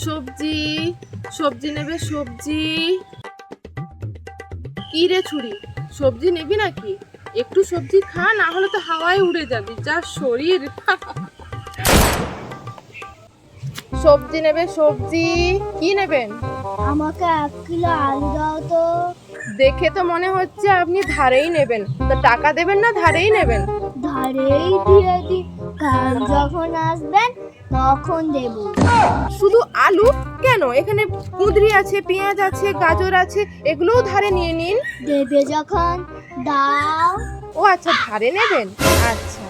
সবজি সবজি নেবে সবজি। কি রে ছুরি, সবজি নিবি নাকি? একটু সবজি খা, না হলে তো হাওয়ায় উড়ে যাবি, যা শরীর। সবজি নেবে সবজি। কি নেবেন? আমাকে 1 কিলো আলু দাও তো। দেখে তো মনে হচ্ছে আপনি ধারেই নেবেন, তা টাকা দেবেন না ধারেই নেবেন? ধারেই দিয়ে দি, কাল যখন আসবেন তখন দেব। শুধু আলু কেন, এখানে কুঁদরি আছে, পেঁয়াজ আছে, গাজর আছে, এগুলোও ধারে নিয়ে নিন। দেবে যখন দাও। ও আচ্ছা, ধারে নেবেন। আচ্ছা,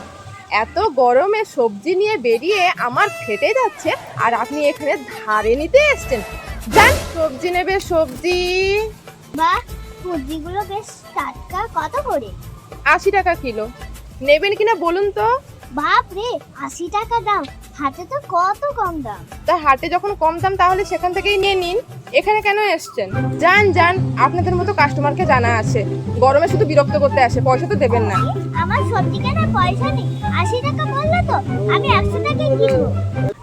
এত গরমে সবজি নিয়ে বেরিয়ে আমার ফেটে যাচ্ছে, আর আপনি এখানে ধারে নিতে এসেছেন? যান, সবজি নেবে সবজি। বাহ, সবজিগুলো বেশ টাটকা। কত করে? 80 টাকা কিলো। নেবেন কিনা বলুন তো? বাপ রে, 80 টাকা দাম! হাতে তো কত কম দাম। তা হাটে যখন কম দাম, তাহলে সেখান থেকেই নিয়ে নিন। এখানে কেন এসেছেন? যান যান, আপনাদের মতো কাস্টমারকে জানা আছে, গরমে শুধু বিরক্ত করতে আসে, পয়সা তো দেবেন না। আমার সবজি কেনার পয়সা নেই। 80 টাকা বললে তো আমি 100 টাকায় কিনবো।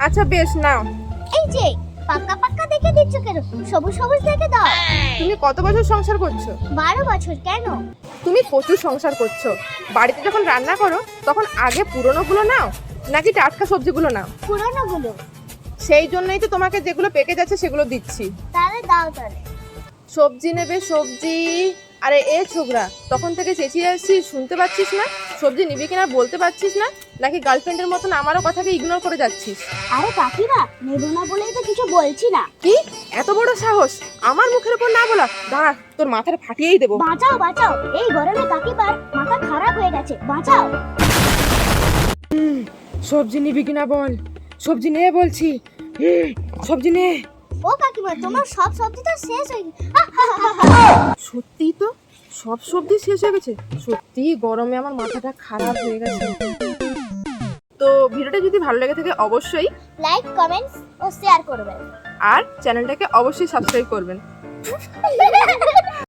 আচ্ছা বেশ, নাও। এই যে, পাক্কা পাক্কা দেখে দিচ্ছ কেন? সবুজ সবুজ দেখে দাও। তুমি কত বছর সংসার করছো? 12 বছর। কেন? তুমি প্রচুর সংসার করছো। বাড়িতে যখন রান্না করো তখন আগে পুরনোগুলো নাও নাকি টাটকা সবজিগুলো নাও? পুরনো গুলো। সেই জন্যই তো তোমাকে যেগুলো পেকে যাচ্ছে সেগুলো দিচ্ছি। তাহলে দাও তাহলে। সবজি নেবে সবজি। আরে এ ছোকরা, তখন থেকে চেঁচিয়ে আসছিস, শুনতে পাচ্ছিস না? সবজি নিবি কিনা বলতে পারছিস না? নাকি গার্লফ্রেন্ডের মতন আমারও কথাকে ইগনোর করে যাচ্ছিস? আরে কাকিমা, নেবো না বলেই তো কিছু বলছি না। কি এত বড় সাহস আমার মুখের উপর না বলা! দাঁড়া, তোর মাথাটা ফাটিয়েই দেবো। বাঁচাও বাঁচাও, এই গরমে কাকিমার মাথা খারাপ হয়ে গেছে, বাঁচাও। সবজি নিবি কিনা বল, সবজি নে বলছি। সবজি নে। ও কাকিমা, তোমার সব সবজি তো শেষ হয়ে গেছে। সত্যি তো, সব সবজি শেষ হয়ে গেছে। সত্যি গরমে আমার মাথাটা খারাপ হয়ে গেছে। তো ভিডিওটা যদি ভালো লেগে থাকে অবশ্যই লাইক, কমেন্টস ও শেয়ার করবেন। আর চ্যানেলটাকে অবশ্যই সাবস্ক্রাইব করবেন।